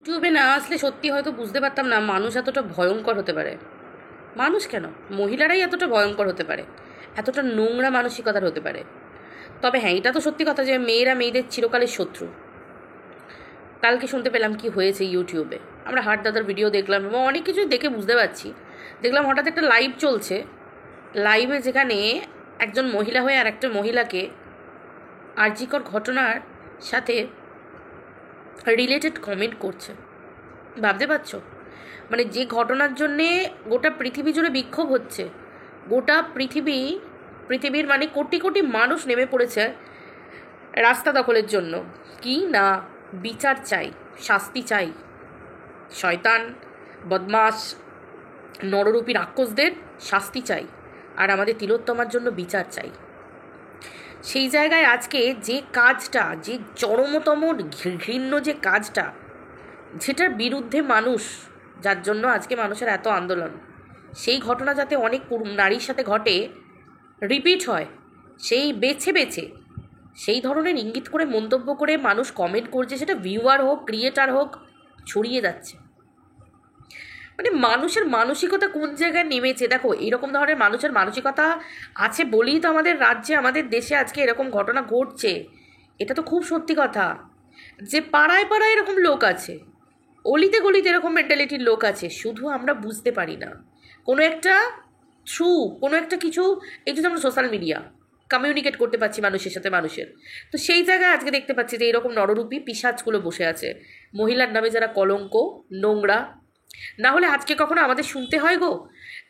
ইউটিউবে না আসলে সত্যি হয়তো বুঝতে পারতাম না মানুষ এতটা ভয়ঙ্কর হতে পারে। মানুষ কেন, মহিলারাই এতটা ভয়ঙ্কর হতে পারে, এতটা নোংরা মানসিকতার হতে পারে। তবে হ্যাঁ, এটা তো সত্যি কথা যে মেয়েরা মেয়েদের চিরকালের শত্রু। কালকে শুনতে পেলাম কি হয়েছে ইউটিউবে। আমরা হাট দাদার ভিডিও দেখলাম এবং অনেক কিছুই দেখে বুঝতে পারছি। দেখলাম হঠাৎ একটা লাইভ চলছে, লাইভে যেখানে একজন মহিলা হয়ে আর একটা মহিলাকে আরজিকর ঘটনার সাথে রিলেটেড কমেন্ট করছে। ভাবতে পারছো? মানে যে ঘটনার জন্যে গোটা পৃথিবী জুড়ে বিক্ষোভ হচ্ছে, গোটা পৃথিবীর মানে কোটি কোটি মানুষ নেমে পড়েছে রাস্তা দখলের জন্য। কি না, বিচার চাই, শাস্তি চাই, শয়তান, বদমাস, নররূপী রাক্ষসদের শাস্তি চাই, আর আমাদের তিলোত্তমার জন্য বিচার চাই। সেই জায়গায় আজকে যে কাজটা, যে চরমতম ঘৃণ্য যে কাজটা, যেটার বিরুদ্ধে মানুষ, যার জন্য আজকে মানুষের এত আন্দোলন, সেই ঘটনা যাতে অনেক নারীর সাথে ঘটে, রিপিট হয়, সেই বেছে বেছে সেই ধরনের ইঙ্গিত করে মন্তব্য করে মানুষ কমেন্ট করছে, সেটা ভিউয়ার হোক, ক্রিয়েটার হোক, ছড়িয়ে যাচ্ছে। মানে মানুষের মানসিকতা কোন জায়গায় নেমেছে। দেখো, এরকম ধরনের মানুষের মানসিকতা আছে বলেই তো আমাদের রাজ্যে, আমাদের দেশে আজকে এরকম ঘটনা ঘটছে। এটা তো খুব সত্যি কথা যে পাড়ায় পাড়ায় এরকম লোক আছে, অলিতে গলিতে এরকম মেন্টালিটির লোক আছে, শুধু আমরা বুঝতে পারি না। কোনো একটা কোনো একটা কিছু, এই যে আমরা সোশ্যাল মিডিয়া কমিউনিকেট করতে পারছি মানুষের সাথে মানুষের, তো সেই জায়গায় আজকে দেখতে পাচ্ছি যে এরকম নররূপী পিশাচগুলো বসে আছে, মহিলার নামে যারা কলঙ্ক, নোংরা। না হলে আজকে কখনো আমাদের শুনতে হয় গো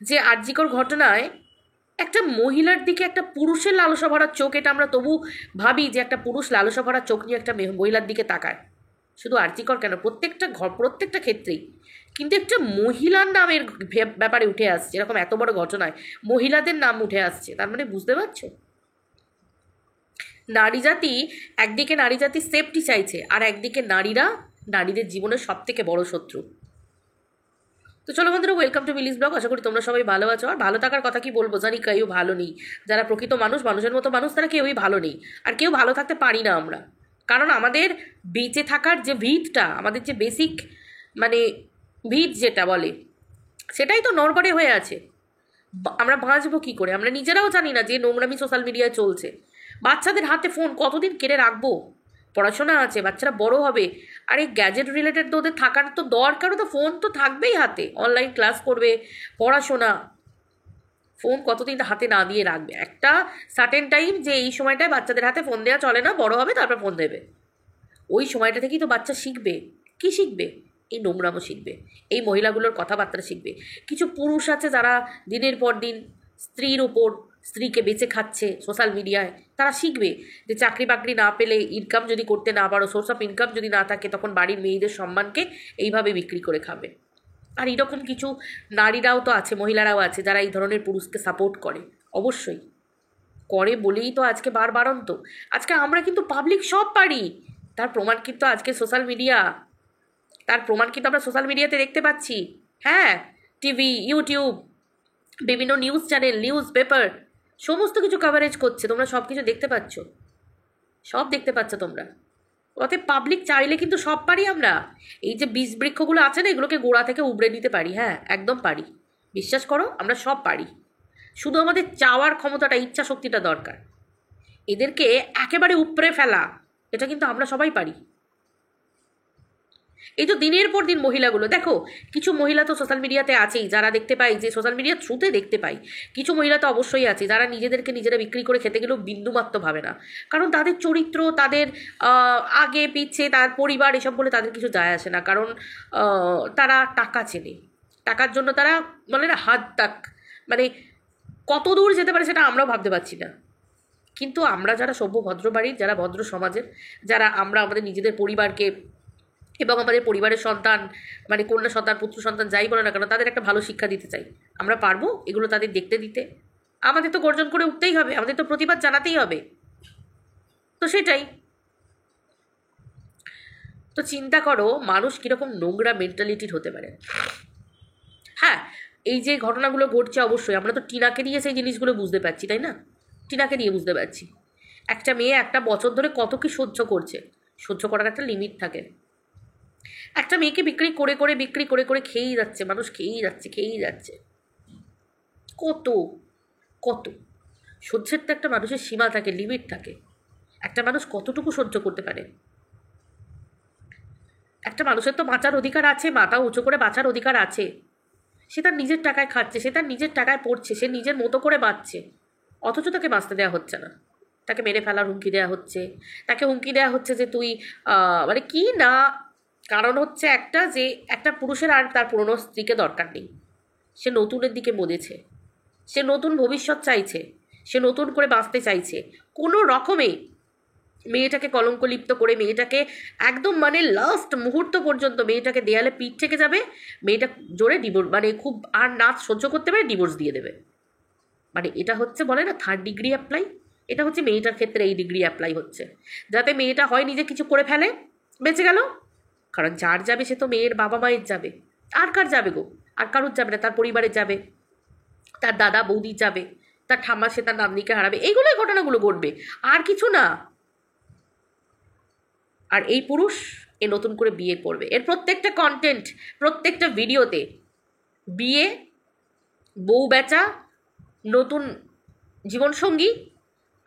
যে আরজিকর ঘটনায় একটা মহিলার দিকে একটা পুরুষের লালসা ভরা চোখ, এটা আমরা তবু ভাবি যে একটা পুরুষ লালসা ভরা চোখ নিয়ে একটা মহিলার দিকে তাকায়। শুধু আরজিকর কেন, প্রত্যেকটা ক্ষেত্রেই কিন্তু একটা মহিলার নামের ব্যাপারে উঠে আসছে। এরকম এত বড় ঘটনায় মহিলাদের নাম উঠে আসছে, তার মানে বুঝতে পারছো নারী জাতি, একদিকে নারী জাতি সেফটি চাইছে, আর একদিকে নারীরা নারীদের জীবনের সব থেকে বড় শত্রু। তো চলো বন্ধুরা, ওয়েলকাম টু মিলিস ব্লগ। আশা করি তোমরা সবাই ভালো আছো। আর ভালো থাকার কথা কি বলবো, জানি কেউ ভালো নেই। যারা প্রকৃত মানুষ, মানুষের মতো মানুষ, তারা কেউই ভালো নেই। আর কেউ ভালো থাকতে পারি না আমরা, কারণ আমাদের বেঁচে থাকার যে ভিতটা, আমাদের যে বেসিক মানে ভিত যেটা বলে, সেটাই তো নড়বড়ে হয়ে আছে। আমরা বাঁচবো কী করে আমরা নিজেরাও জানি না। যে নোংরামি সোশ্যাল মিডিয়ায় চলছে, বাচ্চাদের হাতে ফোন কতদিন কেড়ে রাখবো? পড়াশোনা আছে, বাচ্চারা বড় হবে, আর এই গ্যাজেট রিলেটেড তো ওদের থাকার তো দরকারও, তো ফোন তো থাকবেই হাতে, অনলাইন ক্লাস করবে, পড়াশোনা, ফোন কতদিন হাতে না দিয়ে রাখবে? একটা সার্টেন টাইম, যে এই সময়টায় বাচ্চাদের হাতে ফোন দেওয়া চলে না, বড় হবে তারপর ফোন দেবে। ওই সময়টা থেকেই তো বাচ্চা শিখবে। কি শিখবে? এই নোংরামো শিখবে, এই মহিলাগুলোর কথাবার্তা শিখবে। কিছু পুরুষ আছে যারা দিনের পর দিন স্ত্রীর ওপর, স্ত্রীকে বেঁচে খাচ্ছে সোশ্যাল মিডিয়ায়, তারা শিখবে যে চাকরি বাকরি না পেলে, ইনকাম যদি করতে না পারো, সোর্স অফ ইনকাম যদি না থাকে, তখন বাড়ির মেয়েদের সম্মানকে এইভাবে বিক্রি করে খাবে। আর এরকম কিছু নারীরাও তো আছে, মহিলারাও আছে, যারা এই ধরনের পুরুষকে সাপোর্ট করে। অবশ্যই করে বলেই তো আজকে বারবারন্ত। আজকে আমরা কিন্তু পাবলিক সব পারি, তার প্রমাণ কিন্তু আজকে সোশ্যাল মিডিয়া, তার প্রমাণ কিন্তু আমরা সোশ্যাল মিডিয়াতে দেখতে পাচ্ছি। হ্যাঁ, টিভি, ইউটিউব, বিভিন্ন নিউজ চ্যানেল, নিউজ পেপার, সমস্ত কিছু কভারেজ করছে, তোমরা সব কিছু দেখতে পাচ্ছ, সব দেখতে পাচ্ছ তোমরা। অতএব পাবলিক চাইলে কিন্তু সব পারি আমরা। এই যে বীজ বৃক্ষগুলো আছে না, এগুলোকে গোড়া থেকে উবড়ে নিতে পারি। হ্যাঁ, একদম পারি, বিশ্বাস করো, আমরা সব পারি। শুধু আমাদের চাওয়ার ক্ষমতাটা, ইচ্ছা শক্তিটা দরকার। এদেরকে একেবারে উপড়ে ফেলা, এটা কিন্তু আমরা সবাই পারি। এই তো দিনের পর দিন মহিলাগুলো দেখো, কিছু মহিলা তো সোশ্যাল মিডিয়াতে আছেই, যারা দেখতে পাই, যে সোশ্যাল মিডিয়ার থ্রুতে দেখতে পাই। কিছু মহিলা তো অবশ্যই আছে যারা নিজেদেরকে নিজেরা বিক্রি করে খেতে গেলেও বিন্দুমাত্র ভাবে না, কারণ তাদের চরিত্র, তাদের আগে পিছে, তার পরিবার, এসব বলে তাদের কিছু যায় আসে না। কারণ তারা টাকা চেনে, টাকার জন্য তারা বলে না হাত তাক, মানে কত দূর যেতে পারে সেটা আমরাও ভাবতে পারছি না। কিন্তু আমরা যারা সভ্য ভদ্র বাড়ির, যারা ভদ্র সমাজের, যারা আমরা আমাদের নিজেদের পরিবারকে এবং আমাদের পরিবারের সন্তান, মানে কন্যা সন্তান, পুত্র সন্তান, যাই বলো না কেন, তাদের একটা ভালো শিক্ষা দিতে চাই, আমরা পারবো এগুলো তাদের দেখতে দিতে? আমাদের তো গর্জন করে উঠতেই হবে, আমাদের তো প্রতিবাদ জানাতেই হবে। তো সেটাই তো, চিন্তা করো মানুষ কীরকম নোংরা মেন্টালিটির হতে পারে। হ্যাঁ, এই যে ঘটনাগুলো ঘটছে, অবশ্যই আমরা তো টিনাকে দিয়ে সেই জিনিসগুলো বুঝতে পারছি, তাই না? টিনাকে দিয়ে বুঝতে পারছি একটা মেয়ে একটা বছর ধরে কত কি সহ্য করছে। সহ্য করার একটা লিমিট থাকে। একটা মেয়েকে বিক্রি করে খেয়েই যাচ্ছে মানুষ, খেয়েই যাচ্ছে। কত কত সহ্যের তো একটা মানুষের সীমা থাকে, লিমিট থাকে। একটা মানুষ কতটুকু সহ্য করতে পারে? একটা মানুষের তো বাঁচার অধিকার আছে, মাথা উঁচু করে বাঁচার অধিকার আছে। সে তার নিজের টাকায় খাচ্ছে, সে তার নিজের টাকায় পড়ছে, সে নিজের মতো করে বাঁচছে, অথচ তাকে বাঁচতে দেওয়া হচ্ছে না। তাকে মেরে ফেলার হুমকি দেওয়া হচ্ছে, তাকে হুমকি দেওয়া হচ্ছে যে তুই মানে কি না। কারণ হচ্ছে একটা, যে একটা পুরুষের আর তার পুরনো স্ত্রীকে দরকার নেই। সে নতুনের দিকে মজেছে, সে নতুন ভবিষ্যৎ চাইছে, সে নতুন করে বাঁচতে চাইছে। কোনো রকমে মেয়েটাকে কলঙ্কলিপ্ত করে, মেয়েটাকে একদম মানে লাস্ট মুহূর্ত পর্যন্ত মেয়েটাকে দেয়ালে পিঠ থেকে যাবে, মেয়েটা জোরে ডিভোর্স, মানে খুব আর নাচ সহ্য করতে পারে, ডিভোর্স দিয়ে দেবে। মানে এটা হচ্ছে বলে না 3rd ডিগ্রি অ্যাপ্লাই, এটা হচ্ছে মেয়েটার ক্ষেত্রে এই ডিগ্রি অ্যাপ্লাই হচ্ছে, যাতে মেয়েটা হয় নিজে কিছু করে ফেলে, বেঁচে গেল। কারণ যার যাবে সে তো মেয়ের বাবা মায়ের যাবে, আর কার যাবে গো? আর কারুর যাবে না, তার পরিবারের যাবে, তার দাদা বৌদির যাবে, তার ঠাম্মা সে তার নাতনিকে হারাবে, এইগুলোই ঘটনাগুলো ঘটবে, আর কিছু না। আর এই পুরুষ এ নতুন করে বিয়ে করবে, এর প্রত্যেকটা কন্টেন্ট, প্রত্যেকটা ভিডিওতে বিয়ে, বউ বেচা, নতুন জীবনসঙ্গী,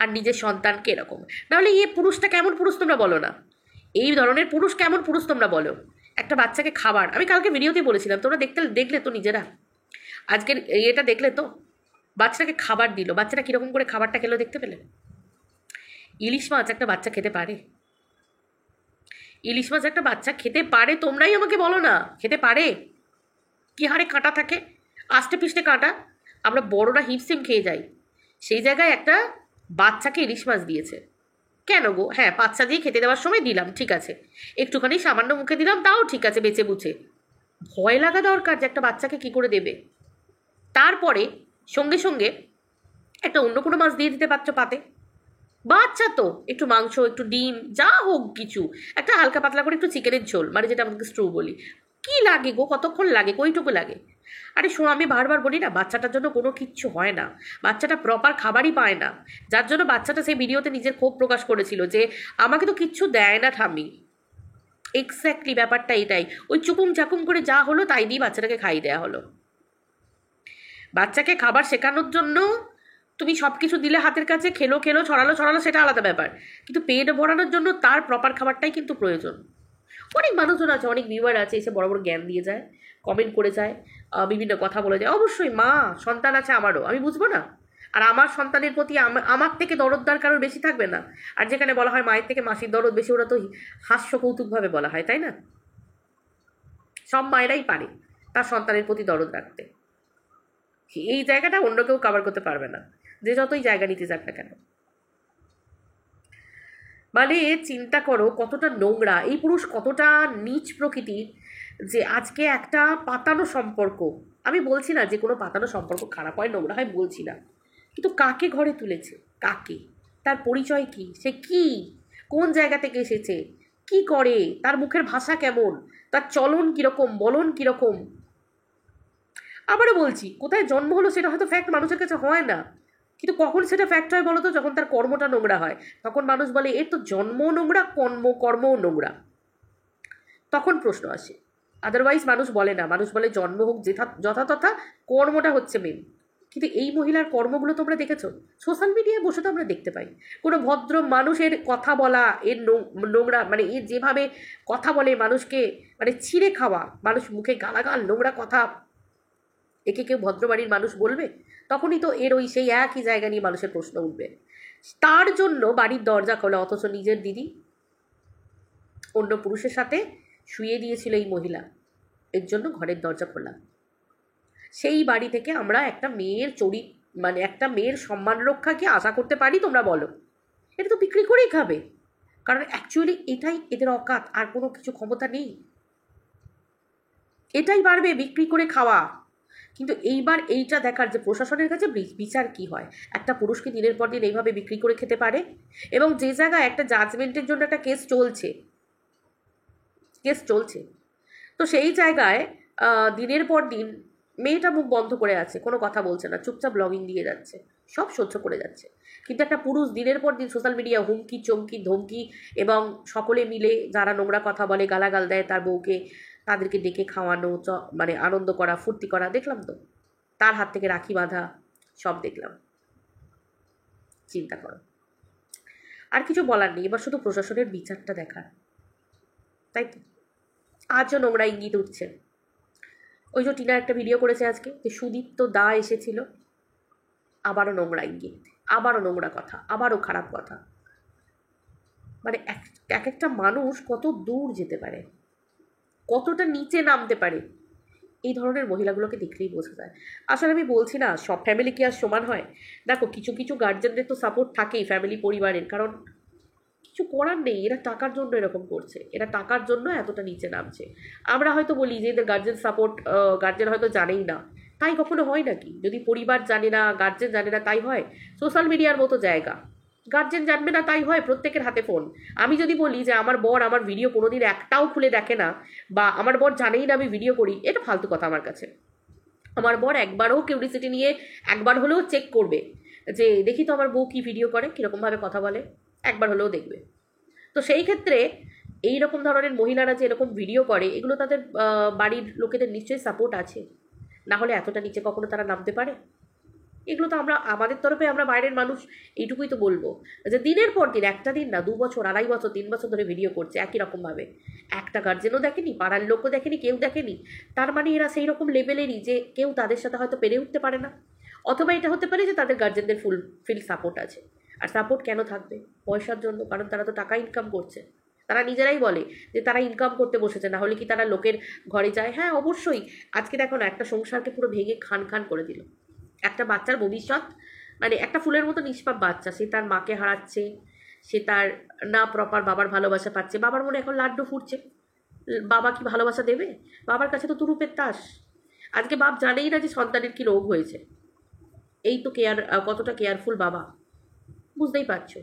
আর নিজের সন্তানকে এরকম। নাহলে এই পুরুষটা কেমন পুরুষ তোমরা বলো না? এই ধরনের পুরুষ কেমন পুরুষ তোমরা বলো? একটা বাচ্চাকে খাবার, আমি কালকে ভিডিওতে বলেছিলাম, তোমরা দেখলে তো নিজেরা, আজকের এটা দেখলে তো, বাচ্চাটাকে খাবার দিল, বাচ্চাটা কীরকম করে খাবারটা খেলো দেখতে পেলে? ইলিশ মাছ একটা বাচ্চা খেতে পারে? ইলিশ মাছ একটা বাচ্চা খেতে পারে? তোমরাই আমাকে বলো না, খেতে পারে? কি হারে কাঁটা থাকে, আষ্টে পিষ্টে কাঁটা, আমরা বড়রা হিমসিম খেয়ে যাই। সেই জায়গায় একটা বাচ্চাকে ইলিশ মাছ দিয়েছে কেন গো? হ্যাঁ, বাচ্চা দিয়ে খেতে দেওয়ার সময় দিলাম, ঠিক আছে, একটুখানি সামান্য মুখে দিলাম, তাও ঠিক আছে, বেঁচে বুঝে। ভয় লাগা দরকার যে একটা বাচ্চাকে কি করে দেবে। তারপরে সঙ্গে সঙ্গে একটা অন্য কোনো মাছ দিয়ে দিতে পারছো পাতে, বাচ্চা তো একটু মাংস, একটু ডিম, যা হোক কিছু, একটা হালকা পাতলা করে একটু চিকেনের ঝোল, মানে যেটা আমাদের স্ট্রু বলি, কি লাগে গো? কতক্ষণ লাগে? কইটুকু লাগে? আরে শোনো, আমি বারবার বলি না, বাচ্চাটার জন্য কোনো কিচ্ছু হয় না, বাচ্চাটা প্রপার খাবারই পায় না, যার জন্য বাচ্চাটা সেই ভিডিওতে নিজের ক্ষোভ প্রকাশ করেছিল যে আমাকে তো কিচ্ছু দেয় না ঠাম্মি। এক্স্যাক্টলি ব্যাপারটা এটাই, ওই চুকুম চাকুম করে যা হলো তাই দিয়ে বাচ্চাটাকে খাইয়ে দেওয়া হলো। বাচ্চাকে খাবার শেখানোর জন্য তুমি সব কিছু দিলে হাতের কাছে, খেলো ছড়ালো, সেটা আলাদা ব্যাপার, কিন্তু পেট ভরানোর জন্য তার প্রপার খাবারটাই কিন্তু প্রয়োজন। অনেক মানুষজন আছে, অনেক ভিউয়ার আছে, এসে বড় বড় জ্ঞান দিয়ে যায়, কমেন্ট করে যায়, বিভিন্ন কথা বলে যায়। অবশ্যই মা, সন্তান আছে আমারও, আমি বুঝবো না? আর আমার সন্তানের প্রতি আমার থেকে দরদদার কারোর বেশি থাকবে না? আর যেখানে বলা হয় মায়ের থেকে মাসির দরদ বেশি, ওরা তো হাস্য কৌতুকভাবে বলা হয়, তাই না? সব মায়েরাই পারে তার সন্তানের প্রতি দরদ রাখতে, এই জায়গাটা অন্য কেউ কভার করতে পারবে না, যে যতই জায়গা নিতে যাক না কেন। মানে চিন্তা করো কতটা নোংরা এই পুরুষ, কতটা নীচ প্রকৃতির, যে আজকে একটা পাতানো সম্পর্ক, আমি বলছি না যে কোনো পাতানো সম্পর্ক খারাপ হয়, নোংরা হয়, বলছি না, কিন্তু কাকে ঘরে তুলেছে, কাকে, তার পরিচয় কি, সে কি, কোন জায়গা থেকে এসেছে, কি করে, তার মুখের ভাষা কেমন, তার চলন কীরকম, বলন কীরকম। আবারও বলছি, কোথায় জন্ম হলো সেটা হয়তো ফ্যাক্ট মানুষের কাছে হয় না, কিন্তু কখন সেটা ফ্যাক্ট হয় বলো তো? যখন তার কর্মটা নোংরা হয়, তখন মানুষ বলে এর তো জন্মও নোংরা, কর্মও নোংরা, তখন প্রশ্ন আসে। আদারওয়াইজ মানুষ বলে না, মানুষ বলে জন্ম হোক যথাতথা, কর্মটা হচ্ছে মেন। কিন্তু এই মহিলার কর্মগুলো তোমরা দেখেছো? সোশ্যাল মিডিয়ায় বসে তো আমরা দেখতে পাই, কোনো ভদ্র মানুষের কথা বলা, এর নোংরা, মানে এর যেভাবে কথা বলে মানুষকে, মানে ছিঁড়ে খাওয়া, মানুষ মুখে গালাগাল নোংরা কথা, একে কেউ ভদ্রবাড়ির মানুষ বলবে? তখনই তো এর ওই সেই একই জায়গা নিয়ে মানুষের প্রশ্ন উঠবে। তার জন্য বাড়ির দরজা খোলা, অথচ নিজের দিদি অন্য পুরুষের সাথে শুয়ে দিয়েছিল এই মহিলা, এর জন্য ঘরের দরজা খোলা। সেই বাড়ি থেকে আমরা একটা মেয়ের মানে একটা মেয়ের সম্মান রক্ষা কি আশা করতে পারি তোমরা বলো? এটা তো বিক্রি করেই খাবে, কারণ অ্যাকচুয়ালি এটাই এদের অকাত, আর কোনো কিছু ক্ষমতা নেই, এটাই পারবে বিক্রি করে খাওয়া। কিন্তু এইবার এইটা দেখার যে প্রশাসনের কাছে বিচার কি হয়, একটা পুরুষকে দিনের পর দিন এইভাবে বিক্রি করে খেতে পারে, এবং যে জায়গায় একটা জাজমেন্টের জন্য একটা কেস চলছে, তো সেই জায়গায় দিনের পর দিন মেয়েটা মুখ বন্ধ করে আছে, কোনো কথা বলছে না, চুপচাপ ব্লগিং দিয়ে যাচ্ছে, সব সহ্য করে যাচ্ছে। কিন্তু একটা পুরুষ দিনের পর দিন সোশ্যাল মিডিয়া হুমকি চমকি ধমকি এবং সকলে মিলে যারা নোংরা কথা বলে গালাগাল দেয় তার বউকে, তাদেরকে ডেকে খাওয়ানো, মানে আনন্দ করা ফুর্তি করা, দেখলাম তো, তার হাত থেকে রাখি বাঁধা, সব দেখলাম। চিন্তা করো। আর কিছু বলার নেই, এবার শুধু প্রশাসনের বিচারটা দেখার, তাই তো। আজও নোংরা ইঙ্গিত উঠছে। ওই যে টিনা একটা ভিডিও করেছে আজকে, যে সুদীপ্ত দা এসেছিল, আবারও নোংরা ইঙ্গিত, আবারও নোংরা কথা, আবারও খারাপ কথা। মানে এক একটা মানুষ কত দূর যেতে পারে, কতটা নিচে নামতে পারে, এই ধরনের মহিলাগুলোকে দেখলেই বোঝা যায়। আসলে আমি বলছি না সব ফ্যামিলি কি আর সমান হয়। দেখো কিছু কিছু গার্জেনদের তো সাপোর্ট থাকেই ফ্যামিলি পরিবারের, কারণ কিছু করার নেই, এরা টাকার জন্য এরকম করছে, এরা টাকার জন্য এতটা নিচে নামছে। আমরা হয়তো বলি যে এদের গার্জেন সাপোর্ট, গার্জেন হয়তো জানেই না, তাই কখনো হয় নাকি? যদি পরিবার জানে না, গার্জেন জানে না, তাই হয়? সোশ্যাল মিডিয়ার মতো জায়গা, গার্জেন জানবে না তাই হয়? প্রত্যেকের হাতে ফোন। আমি যদি বলি যে আমার বর আমার ভিডিও কোনোদিন একটাও খুলে দেখে না, বা আমার বর জানেই না আমি ভিডিও করি, এটা ফালতু কথা আমার কাছে। আমার বর একবারও কিউরিসিটি নিয়ে একবার হলেও চেক করবে যে দেখি তো আমার বউ কী ভিডিও করে, কীরকমভাবে কথা বলে, একবার হলেও দেখবে। তো সেই ক্ষেত্রে এই রকম ধরনের মহিলারা যে এরকম ভিডিও করে, এগুলো তাদের বাড়ির লোকেদের নিশ্চয়ই সাপোর্ট আছে, না হলে এতটা নিচে কখনো তারা নামতে পারে? এগুলো তো আমরা আমাদের তরফে, আমরা বাইরের মানুষ এইটুকুই তো বলবো, যে দিনের পর দিন, একটা দিন না, 2 বছর 2.5 বছর 3 বছর ধরে ভিডিও করছে একই রকমভাবে, একটা গার্জেনও দেখেনি, পাড়ার লোকও দেখেনি, কেউ দেখেনি। তার মানে এরা সেই রকম লেভেলেরই যে কেউ তাদের সাথে হয়তো পেরে উঠতে পারে না, অথবা এটা হতে পারে যে তাদের গার্জেনদের ফুল সাপোর্ট আছে। আর সাপোর্ট কেন থাকবে? পয়সার জন্য, কারণ তারা তো টাকা ইনকাম করছে। তারা নিজেরাই বলে যে তারা ইনকাম করতে বসেছে, না হলে কি তারা লোকের ঘরে যায়? হ্যাঁ অবশ্যই। আজকে দেখো না, একটা সংসারকে পুরো ভেঙে খান খান করে দিল। একটা বাচ্চার ভবিষ্যৎ, মানে একটা ফুলের মতো নিষ্পাপ বাচ্চা, সে তার মাকে হারাচ্ছে, সে তার না প্রপার বাবার ভালোবাসা পাচ্ছে, বাবার মনে এখন লাড্ডু ফুটছে, বাবা কি ভালোবাসা দেবে? বাবার কাছে তো তুরুপের তাস। আজকে বাপ জানেই না যে সন্তানের কি রোগ হয়েছে, এই তো কতটা কেয়ারফুল বাবা, বুঝতেই পারছো।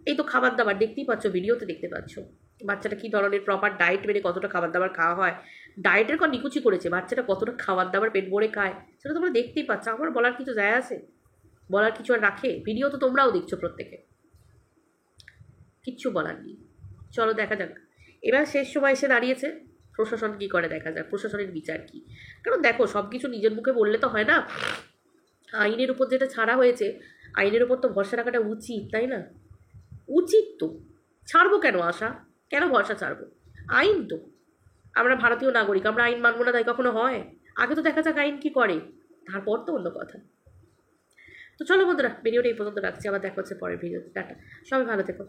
এই তো খাবার দাবার দেখতেই পাচ্ছ, ভিডিওতে দেখতে পাচ্ছ বাচ্চাটা কী ধরনের প্রপার ডায়েট মেনে কতটা খাবার দাবার খাওয়া হয়, ডায়েটের কর নিকুচি করেছে, বাচ্চাটা কতটা খাবার দাবার পেট ভরে খায়, সেটা তোমরা দেখতেই পাচ্ছ। আমার বলার কিছু যায় আছে? বলার কিছু আর রাখে? ভিডিও তো তোমরাও দেখছো প্রত্যেকে, কিচ্ছু বলার নেই। চলো দেখা যাক, এবার শেষ সময় এসে দাঁড়িয়েছে, প্রশাসন কী করে দেখা যাক, প্রশাসনের বিচার কী। কারণ দেখো সব কিছু নিজের মুখে বললে তো হয় না, আইনের উপর যেটা ছাড়া হয়েছে, আইনের উপর তো ভরসা রাখাটা উচিত, তাই না? উচিত তো। ছাড়বো কেন আশা? কেন ভরসা ছাড়বো? আইন তো, আমরা ভারতীয় নাগরিক, আমরা আইন মানবো না তাই কখনো হয়? আগে তো দেখা যাক আইন কি করে, তারপর তো অন্য কথা। তো চলো বন্ধুরা, ভিডিওটা এই পর্যন্ত রাখছি, আবার দেখা হচ্ছে পরের ভিডিওতে। টাটা, সবাই ভালো থেকো।